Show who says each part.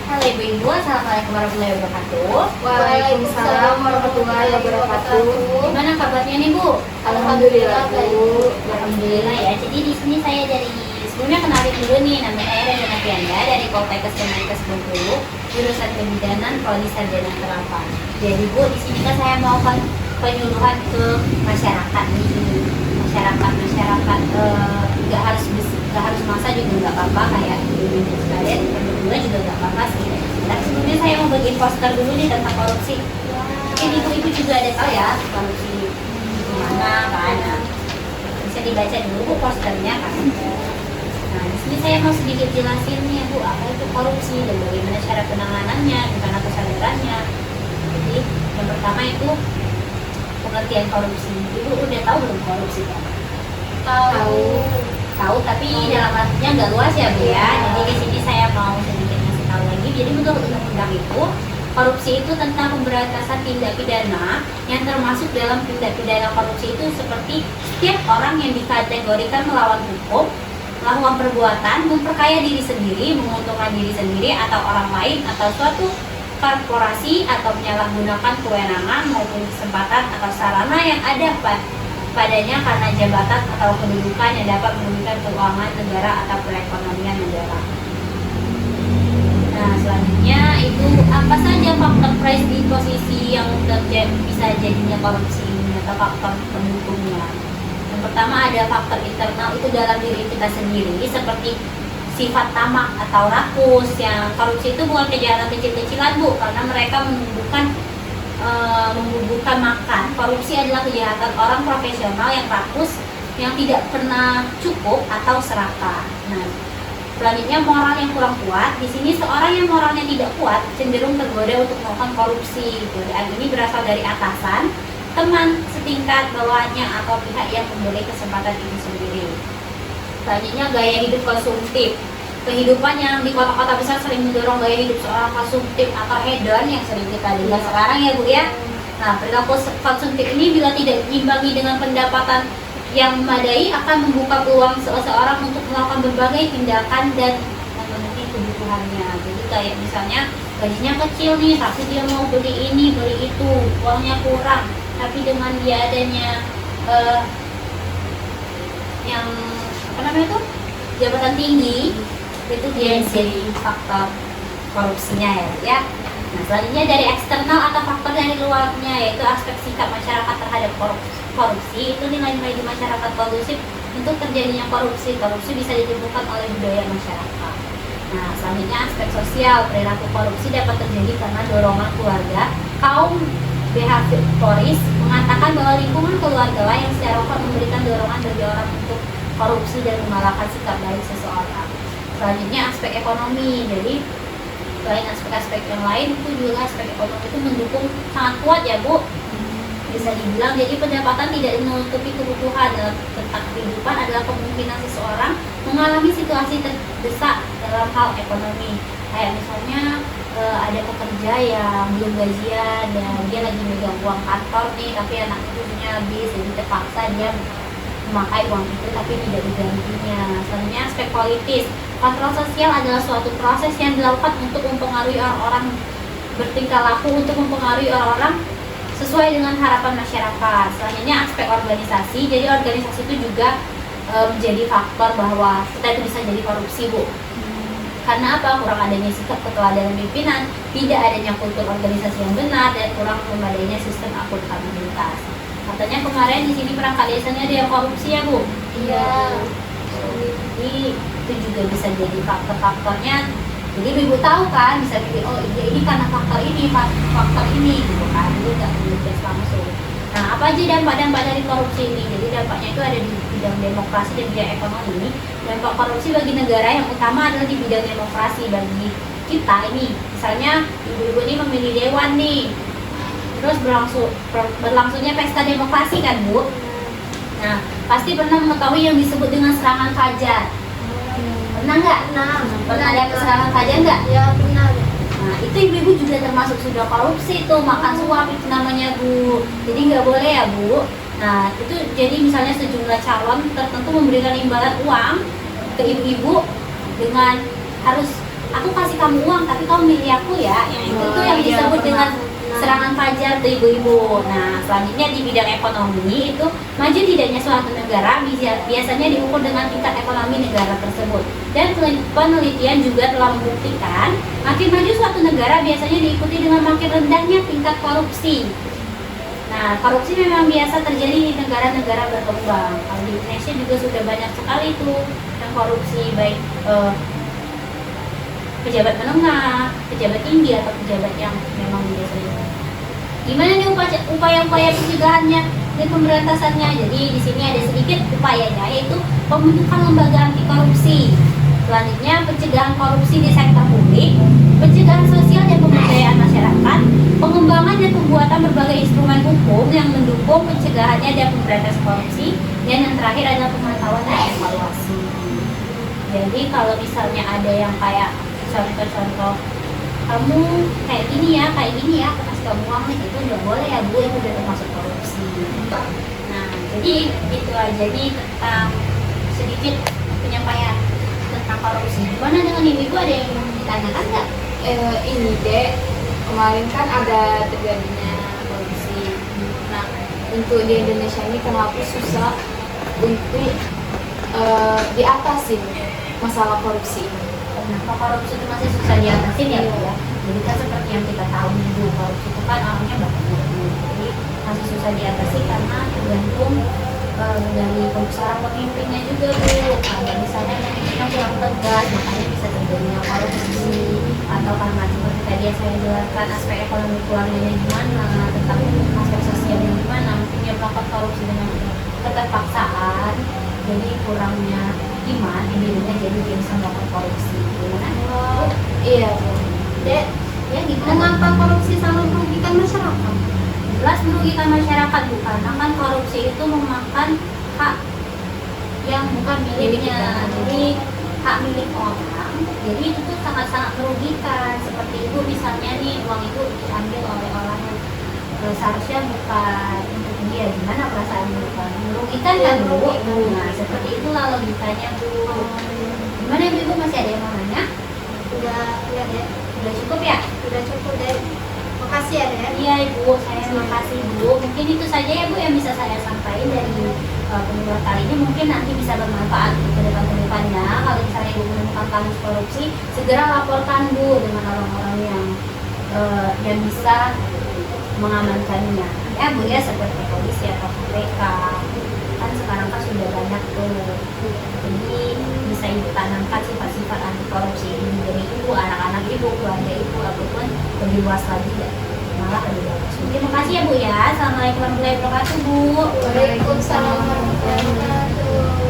Speaker 1: Halo ibu-ibu, assalamualaikum warahmatullahi wabarakatuh.
Speaker 2: Waalaikumsalam warahmatullahi wabarakatuh.
Speaker 1: Gimana kabarnya nih Bu?
Speaker 2: Alhamdulillah Bu.
Speaker 1: Alhamdulillah ya. Jadi di sini saya dari sebelumnya kenalin dulu nih, namanya saya Rena Pianda dari Poltekkes Kemenkes Bengkulu, jurusan Kebidanan Prodi Sarjana Terapan. Jadi Bu, di sini kan saya mau penyuluhan ke masyarakat nih, masyarakat nggak harus masa juga nggak apa-apa, kayak ibu-ibu sekalian berdua juga nggak apa-apa sih. Tapi sebelumnya saya mau bagiin poster dulu nih tentang korupsi. Mungkin ibu-ibu juga ada tahu ya korupsi gimana kan? Nah, bisa dibaca dulu Bu posternya kan. Nah, di sini saya mau sedikit jelasin nih Bu, apa itu korupsi dan bagaimana cara penanganannya, gimana kesadarannya. Jadi yang pertama itu pengertian korupsi. Ibu udah tahu belum korupsi kan? Tahu, tapi dalam artinya nggak luas ya Bu ya. Jadi di sini saya mau sedikit ngasih tahu lagi. Jadi menurut undang-undang itu, korupsi itu tentang pemberantasan tindak pidana yang termasuk dalam tindak pidana korupsi itu seperti setiap orang yang dikategorikan melawan hukum, melakukan perbuatan, memperkaya diri sendiri, menguntungkan diri sendiri atau orang lain atau suatu korporasi atau menyalahgunakan kewenangan maupun kesempatan atau sarana yang ada padanya karena jabatan atau kedudukan yang dapat merugikan keuangan negara atau perekonomian negara. Nah, selanjutnya itu apa saja faktor predisposisi yang bisa jadinya korupsi atau faktor pendukungnya. Yang pertama ada faktor internal, itu dalam diri kita sendiri, seperti sifat tamak atau rakus. Yang korupsi itu bukan kejahatan kecil-kecilan Bu, karena mereka membubuhkan makan. Korupsi adalah kejahatan orang profesional yang rakus, yang tidak pernah cukup atau serakah. Nah, selanjutnya moral yang kurang kuat. Di sini seorang yang moralnya tidak kuat cenderung tergoda untuk melakukan korupsi. Godaan ini berasal dari atasan, teman setingkat, bawahannya, atau pihak yang memberi kesempatan itu sendiri. Selanjutnya gaya hidup konsumtif. Kehidupan yang di kota-kota besar sering mendorong gaya hidup seorang konsumtif atau hedon yang sering kita lihat sekarang ya Bu ya. Nah, perilaku konsumtif ini bila tidak diimbangi dengan pendapatan yang memadai akan membuka peluang seseorang untuk melakukan berbagai tindakan dan memenuhi kebutuhannya. Jadi kayak misalnya gajinya kecil nih, tapi dia mau beli ini, beli itu, uangnya kurang. Tapi dengan dia adanya yang apa namanya tuh, jabatan tinggi, itu dia jadi faktor korupsinya ya. Nah, selanjutnya dari eksternal atau faktor dari luarnya, yaitu aspek sikap masyarakat terhadap korupsi. Itu nilai-nilai di masyarakat kondusif untuk terjadinya korupsi. Korupsi bisa ditentukan oleh budaya masyarakat. Nah, selanjutnya aspek sosial. Perilaku korupsi dapat terjadi karena dorongan keluarga. Kaum behavioris mengatakan bahwa lingkungan keluarga lah yang secara kuat memberikan dorongan bagi orang untuk korupsi dan mengalahkan sikap baik seseorang. Selanjutnya aspek ekonomi. Jadi selain aspek-aspek yang lain, itu juga aspek ekonomi itu mendukung sangat kuat ya Bu, bisa dibilang. Jadi pendapatan tidak menutupi kebutuhan dalam tentang kehidupan adalah kemungkinan seseorang mengalami situasi terdesak dalam hal ekonomi. Kayak misalnya ada pekerja yang belum gajian dan dia lagi megang uang kantor nih, tapi anak punya habis, jadi terpaksa dia memakai uang itu tapi tidak digantinya. Selanjutnya aspek politis. Kontrol sosial adalah suatu proses yang dilakukan untuk mempengaruhi orang-orang bertingkah laku, untuk mempengaruhi orang-orang sesuai dengan harapan masyarakat. Selanjutnya aspek organisasi. Jadi organisasi itu juga menjadi faktor bahwa kita itu bisa jadi korupsi Bu. Karena apa? Kurang adanya sikap keteladanan pimpinan, tidak adanya kultur organisasi yang benar, dan kurang memadainya sistem akuntabilitas. Katanya kemarin di sini perangkat desanya ada yang korupsi ya Bu?
Speaker 2: Iya.
Speaker 1: Jadi itu juga bisa jadi faktor-faktornya. Jadi ibu tahu kan, bisa jadi oh ini karena faktor ini gitu kan. Itu nggak perlu tes langsung. Nah, apa aja dampak-dampak dari korupsi ini? Jadi dampaknya itu ada di bidang demokrasi dan bidang ekonomi. Dampak korupsi bagi negara yang utama adalah di bidang demokrasi. Bagi kita ini, misalnya ibu-ibu ini memilih dewan nih, terus berlangsungnya pesta demokrasi kan Bu. Nah, pasti pernah mengetahui yang disebut dengan serangan fajar. Pernah nggak? Pernah ada serangan fajar nggak?
Speaker 2: Ya benar.
Speaker 1: Nah, itu ibu-ibu juga termasuk sudah korupsi tuh, makan suap itu namanya Bu. Jadi nggak boleh ya Bu. Nah, itu jadi misalnya sejumlah calon tertentu memberikan imbalan uang ke ibu-ibu dengan harus aku kasih kamu uang tapi kamu milih aku ya, yang itu tuh yang
Speaker 2: Iya,
Speaker 1: disebut
Speaker 2: pernah.
Speaker 1: dengan serangan fajar tuh ibu-ibu. Nah selanjutnya di bidang ekonomi itu maju tidaknya suatu negara biasanya diukur dengan tingkat ekonomi negara tersebut, dan penelitian juga telah membuktikan makin maju suatu negara biasanya diikuti dengan makin rendahnya tingkat korupsi. Nah, korupsi memang biasa terjadi di negara-negara berkembang. Kalau di Indonesia juga sudah banyak sekali tuh yang korupsi, baik pejabat menengah, pejabat tinggi, atau pejabat yang memang biasanya. Gimana nih upaya-upaya pencegahannya dan pemberantasannya? Jadi di sini ada sedikit upayanya, yaitu pembentukan lembaga anti korupsi. Selanjutnya pencegahan korupsi di sektor publik, pencegahan sosial dan pemberdayaan masyarakat, pengembangan dan pembuatan berbagai instrumen hukum yang mendukung pencegahannya dan pemberantasan korupsi, dan yang terakhir adalah pemantauan dan evaluasi. Jadi kalau misalnya ada yang kayak contoh-contoh, kamu kayak gini ya, aku kasih kamu uang nih, itu nggak boleh ya bu, itu udah termasuk korupsi. Nah jadi itu aja nih tentang sedikit penyampaian tentang korupsi. Gimana dengan ibu, ada yang mau ditanyakan nggak?
Speaker 2: Ini dek, kemarin kan ada terjadinya korupsi. Nah, untuk di Indonesia ini kenapa susah untuk diatasin masalah korupsi ini?
Speaker 1: Kenapa korupsi itu masih susah diatasin ya bu ya? Jadi kan seperti yang kita tahu ibu, korupsi itu kan orangnya banyak, jadi masih susah diatasi karena tergantung dari pembesaran pemimpinnya juga bu. Ada misalnya pemimpinnya kurang tegas, makanya bisa terjadinya korupsi, atau karena seperti tadi yang saya jelaskan aspek ekonomi keluarganya gimana, tentang aspek sosialnya gimana, mungkin dia melakukan korupsi dengan keterpaksaan, jadi kurangnya iman dirinya, jadi dia bisa melakukan korupsi. Gimana?
Speaker 2: Iya bu.
Speaker 1: Dek, ya gimana?
Speaker 2: Mengapa korupsi selalu merugikan masyarakat?
Speaker 1: Jelas merugikan masyarakat bu, karena kan korupsi itu memakan hak yang bukan miliknya, jadi hak milik orang. Jadi itu tuh sangat-sangat merugikan. Seperti itu misalnya nih, uang itu diambil oleh orang yang seharusnya bukan untuk dia. Gimana perasaan bukan merugikan kan bu? Nah seperti itulah logikanya bu. Gimana ibu, masih ada yang mau nanya?
Speaker 2: Udah, ya dek.
Speaker 1: Udah cukup ya?
Speaker 2: Udah cukup dek. Makasih ya dek.
Speaker 1: Iya ibu, saya terima kasih bu. Mungkin itu saja ya bu yang bisa saya sampaikan dari pembuat kali ini. Mungkin nanti bisa bermanfaat ke depan-depannya. Kalau misalnya ibu menemukan kasus korupsi, segera laporkan bu dengan orang-orang yang bisa mengamankannya. Ya bu ya, seperti polisi atau KPK. Kan sekarang kan sudah banyak tuh. Jadi bisa ibu tanamkan sifat-sifat anti korupsi ini dari ibu, anak-anak ibu, keluarga ibu, ataupun lebih luas lagi ya, malah lebih bagus. Terima kasih ya bu ya. Assalamualaikum warahmatullahi wabarakatuh bu.
Speaker 2: Waalaikumsalam warahmatullahi wabarakatuh.